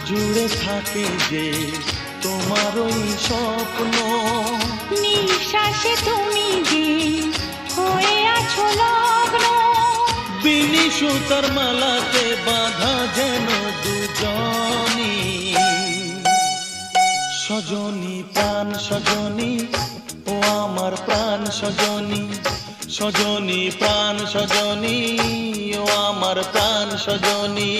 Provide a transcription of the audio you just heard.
জুড়ে থাকে যে তোমার ওই স্বপ্ন, নিঃশ্বাসে তুমি যে হয়ে আছো লগ্ন, বিনি সুতার মালাতে বাঁধা যেন দুজনি। সজনী প্রাণ সজনী, ও আমার প্রাণ সজনী, সজনী প্রাণ সজনী, ও আমার প্রাণ সজনী।